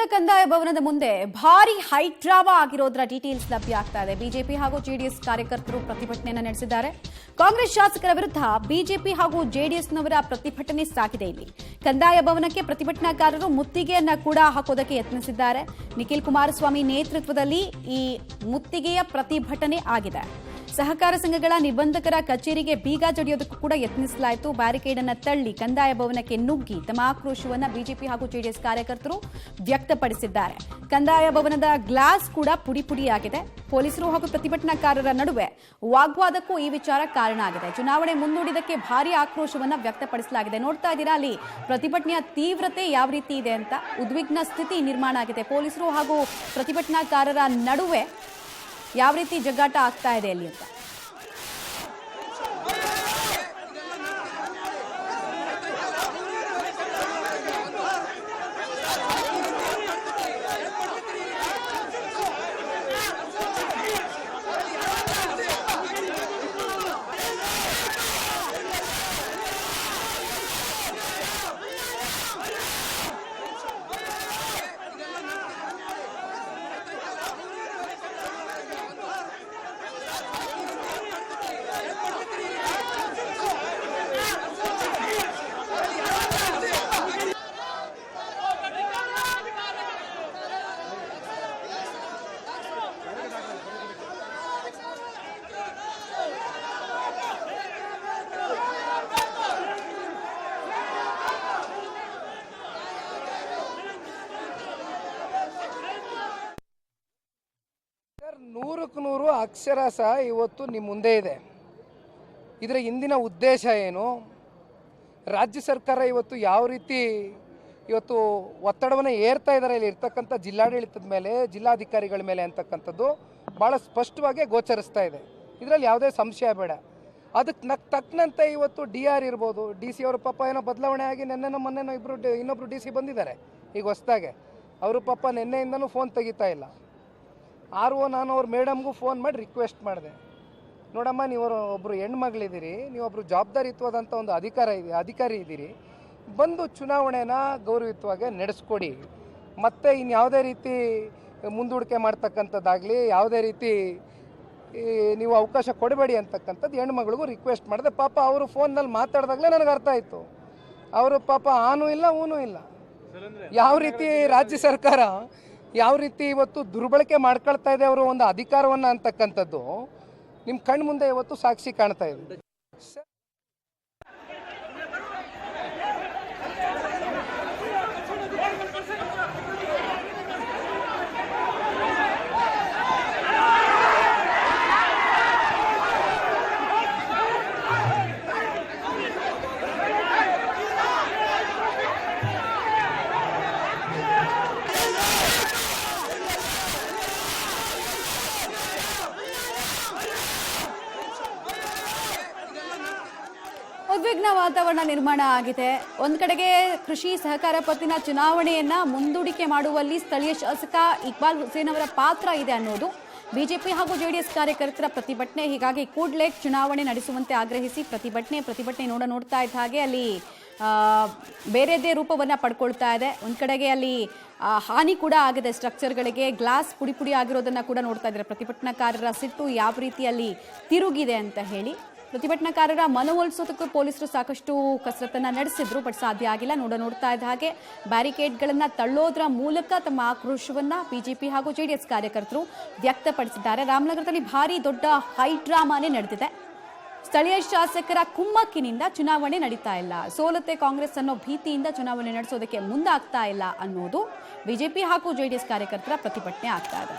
ನಗರದ ಕಂದಾಯ ಭವನದ ಮುಂದೆ ಭಾರಿ ಹೈಟ್ ಡ್ರಾಮಾ ಆಗಿರೋದರ ಡೀಟೇಲ್ಸ್ ಲಭ್ಯ ಆಗ್ತಾ ಇದೆ. ಬಿಜೆಪಿ ಹಾಗೂ ಜೆಡಿಎಸ್ ಕಾರ್ಯಕರ್ತರು ಪ್ರತಿಭಟನೆಯನ್ನು ನಡೆಸಿದ್ದಾರೆ. ಕಾಂಗ್ರೆಸ್ ಶಾಸಕರ ವಿರುದ್ಧ ಬಿಜೆಪಿ ಹಾಗೂ ಜೆಡಿಎಸ್ನವರ ಪ್ರತಿಭಟನೆ ಸಾಗಿದೆ. ಇಲ್ಲಿ ಕಂದಾಯ ಭವನಕ್ಕೆ ಪ್ರತಿಭಟನಾಕಾರರು ಮುತ್ತಿಗೆಯನ್ನ ಕೂಡ ಹಾಕೋದಕ್ಕೆ ಯತ್ನಿಸಿದ್ದಾರೆ. ನಿಖಿಲ್ ಕುಮಾರಸ್ವಾಮಿ ನೇತೃತ್ವದಲ್ಲಿ ಈ ಮುತ್ತಿಗೆಯ ಪ್ರತಿಭಟನೆ ಆಗಿದೆ. ಸಹಕಾರ ಸಂಘಗಳ ನಿಬಂಧಕರ ಕಚೇರಿಗೆ ಬೀಗ ಜಡಿಯೋದಕ್ಕೂ ಕೂಡ ಯತ್ನಿಸಲಾಯಿತು. ಬ್ಯಾರಿಕೇಡ್ ಅನ್ನು ತಳ್ಳಿ ಕಂದಾಯ ಭವನಕ್ಕೆ ನುಗ್ಗಿ ತಮ್ಮ ಆಕ್ರೋಶವನ್ನು ಬಿಜೆಪಿ ಹಾಗೂ ಜೆಡಿಎಸ್ ಕಾರ್ಯಕರ್ತರು ವ್ಯಕ್ತಪಡಿಸಿದ್ದಾರೆ. ಕಂದಾಯ ಭವನದ ಗ್ಲಾಸ್ ಕೂಡ ಪುಡಿ ಪುಡಿಯಾಗಿದೆ. ಪೊಲೀಸರು ಹಾಗೂ ಪ್ರತಿಭಟನಾಕಾರರ ನಡುವೆ ವಾಗ್ವಾದಕ್ಕೂ ಈ ವಿಚಾರ ಕಾರಣ ಆಗಿದೆ. ಚುನಾವಣೆ ಮುಂದೂಡಿದಕ್ಕೆ ಭಾರಿ ಆಕ್ರೋಶವನ್ನು ವ್ಯಕ್ತಪಡಿಸಲಾಗಿದೆ. ನೋಡ್ತಾ ಇದ್ದೀರಾ ಅಲ್ಲಿ ಪ್ರತಿಭಟನೆಯ ತೀವ್ರತೆ ಯಾವ ರೀತಿ ಇದೆ ಅಂತ. ಉದ್ವಿಗ್ನ ಸ್ಥಿತಿ ನಿರ್ಮಾಣ ಆಗಿದೆ. ಪೊಲೀಸರು ಹಾಗೂ ಪ್ರತಿಭಟನಾಕಾರರ ನಡುವೆ ಯಾವ ರೀತಿ ಜಗ್ಗಾಟ ಆಗ್ತಾ ಇದೆ ಅಲ್ಲಿ ಅಂತ. ನೂರಕ್ಕೆ ನೂರು ಅಕ್ಷರಶಃ ಇವತ್ತು ನಿಮ್ಮ ಮುಂದೆ ಇದೆ. ಇದರ ಹಿಂದಿನ ಉದ್ದೇಶ ಏನು, ರಾಜ್ಯ ಸರ್ಕಾರ ಇವತ್ತು ಯಾವ ರೀತಿ ಇವತ್ತು ಒತ್ತಡವನ್ನು ಏರ್ತಾ ಇದ್ದಾರೆ ಇಲ್ಲಿ ಇರ್ತಕ್ಕಂಥ ಜಿಲ್ಲಾಡಳಿತದ ಮೇಲೆ, ಜಿಲ್ಲಾಧಿಕಾರಿಗಳ ಮೇಲೆ ಅಂತಕ್ಕಂಥದ್ದು ಭಾಳ ಸ್ಪಷ್ಟವಾಗಿ ಗೋಚರಿಸ್ತಾ ಇದೆ. ಇದರಲ್ಲಿ ಯಾವುದೇ ಸಂಶಯ ಬೇಡ. ಅದಕ್ಕೆ ತಕ್ಕನಂತೆ ಇವತ್ತು DR ಇರ್ಬೋದು, DC ಅವರು ಪಾಪ ಏನೋ ಬದಲಾವಣೆ ಆಗಿ ಮೊನ್ನೆನೋ ಇನ್ನೊಬ್ಬರು DC ಬಂದಿದ್ದಾರೆ ಈಗ ಹೊಸದಾಗೆ. ಅವರು ಪಾಪ ನಿನ್ನೆಯಿಂದನೂ ಫೋನ್ ತೆಗಿತಾ ಇಲ್ಲ. ನಾನು ಅವ್ರ ಮೇಡಮ್ಗೂ ಫೋನ್ ಮಾಡಿ ರಿಕ್ವೆಸ್ಟ್ ಮಾಡಿದೆ, ನೋಡಮ್ಮ ನೀವು ಒಬ್ಬರು ಹೆಣ್ಮಗಳಿದ್ದೀರಿ, ನೀವೊಬ್ಬರು ಜವಾಬ್ದಾರಿಯುತವಾದಂಥ ಒಂದು ಅಧಿಕಾರಿ ಇದ್ದೀರಿ, ಬಂದು ಚುನಾವಣೆನ ಗೌರವಯುತವಾಗಿ ನಡೆಸ್ಕೊಡಿ, ಮತ್ತು ಇನ್ಯಾವುದೇ ರೀತಿ ಮುಂದೂಡಿಕೆ ಮಾಡ್ತಕ್ಕಂಥದ್ದಾಗಲಿ ಯಾವುದೇ ರೀತಿ ನೀವು ಅವಕಾಶ ಕೊಡಬೇಡಿ ಅಂತಕ್ಕಂಥದ್ದು ಹೆಣ್ಮಗಳಿಗೂ ರಿಕ್ವೆಸ್ಟ್ ಮಾಡಿದೆ. ಪಾಪ ಅವರು ಫೋನ್ನಲ್ಲಿ ಮಾತಾಡಿದಾಗಲೇ ನನಗೆ ಅರ್ಥ ಆಯಿತು, ಅವರು ಪಾಪ ಆನೂ ಇಲ್ಲ ಊನೂ ಇಲ್ಲ. ಯಾವ ರೀತಿ ರಾಜ್ಯ ಸರ್ಕಾರ ಯಾವ ರೀತಿ ಇವತ್ತು ದುರ್ಬಳಕೆ ಮಾಡ್ಕೊಳ್ತಾ ಇದೆ ಅವರು ಒಂದು ಅಧಿಕಾರವನ್ನು ಅಂತಕ್ಕಂಥದ್ದು ನಿಮ್ಮ ಕಣ್ಣು ಮುಂದೆ ಇವತ್ತು ಸಾಕ್ಷಿ ಕಾಣ್ತಾ ಇದೆ. ಉದ್ವಿಗ್ನ ವಾತಾವರಣ ನಿರ್ಮಾಣ ಆಗಿದೆ. ಒಂದ್ ಕಡೆಗೆ ಕೃಷಿ ಸಹಕಾರ ಪತ್ತಿನ ಚುನಾವಣೆಯನ್ನ ಮುಂದೂಡಿಕೆ ಮಾಡುವಲ್ಲಿ ಸ್ಥಳೀಯ ಶಾಸಕ ಇಕ್ಬಾಲ್ ಹುಸೇನ್ ಅವರ ಪಾತ್ರ ಇದೆ ಅನ್ನೋದು ಬಿಜೆಪಿ ಹಾಗೂ ಜೆಡಿಎಸ್ ಕಾರ್ಯಕರ್ತರ ಪ್ರತಿಭಟನೆ. ಹೀಗಾಗಿ ಕೂಡಲೇ ಚುನಾವಣೆ ನಡೆಸುವಂತೆ ಆಗ್ರಹಿಸಿ ಪ್ರತಿಭಟನೆ ನೋಡ್ತಾ ಇದ್ದ ಹಾಗೆ ಅಲ್ಲಿ ಬೇರೆದೇ ರೂಪವನ್ನ ಪಡ್ಕೊಳ್ತಾ ಇದೆ. ಒಂದ್ ಕಡೆಗೆ ಅಲ್ಲಿ ಹಾನಿ ಕೂಡ ಆಗಿದೆ. ಸ್ಟ್ರಕ್ಚರ್ಗಳಿಗೆ ಗ್ಲಾಸ್ ಪುಡಿ ಪುಡಿ ಆಗಿರೋದನ್ನ ಕೂಡ ನೋಡ್ತಾ ಇದ್ದಾರೆ. ಪ್ರತಿಭಟನಾಕಾರರ ಸಿಟ್ಟು ಯಾವ ರೀತಿಯಲ್ಲಿ ತಿರುಗಿದೆ ಅಂತ ಹೇಳಿ ಪ್ರತಿಭಟನಾಕಾರರ ಮನವೊಲಿಸೋದಕ್ಕೂ ಪೊಲೀಸರು ಸಾಕಷ್ಟು ಕಸರತ್ತನ್ನ ನಡೆಸಿದ್ರು, ಬಟ್ ಸಾಧ್ಯ ಆಗಿಲ್ಲ. ನೋಡ್ತಾ ಇದ್ದ ಹಾಗೆ ಬ್ಯಾರಿಕೇಡ್ಗಳನ್ನ ತಳ್ಳೋದ್ರ ಮೂಲಕ ತಮ್ಮ ಆಕ್ರೋಶವನ್ನ ಬಿಜೆಪಿ ಹಾಗೂ ಜೆಡಿಎಸ್ ಕಾರ್ಯಕರ್ತರು ವ್ಯಕ್ತಪಡಿಸಿದ್ದಾರೆ. ರಾಮನಗರದಲ್ಲಿ ಭಾರಿ ದೊಡ್ಡ ಹೈ ಡ್ರಾಮಾನೇ ನಡೆದಿದೆ. ಸ್ಥಳೀಯ ಶಾಸಕರ ಕುಮ್ಮಕ್ಕಿನಿಂದ ಚುನಾವಣೆ ನಡೀತಾ ಇಲ್ಲ, ಸೋಲುತ್ತೆ ಕಾಂಗ್ರೆಸ್ ಅನ್ನೋ ಭೀತಿಯಿಂದ ಚುನಾವಣೆ ನಡೆಸೋದಕ್ಕೆ ಮುಂದಾಗ್ತಾ ಇಲ್ಲ ಅನ್ನೋದು ಬಿಜೆಪಿ ಹಾಗೂ ಜೆಡಿಎಸ್ ಕಾರ್ಯಕರ್ತರ ಪ್ರತಿಭಟನೆ ಆಗ್ತಾ ಇದೆ.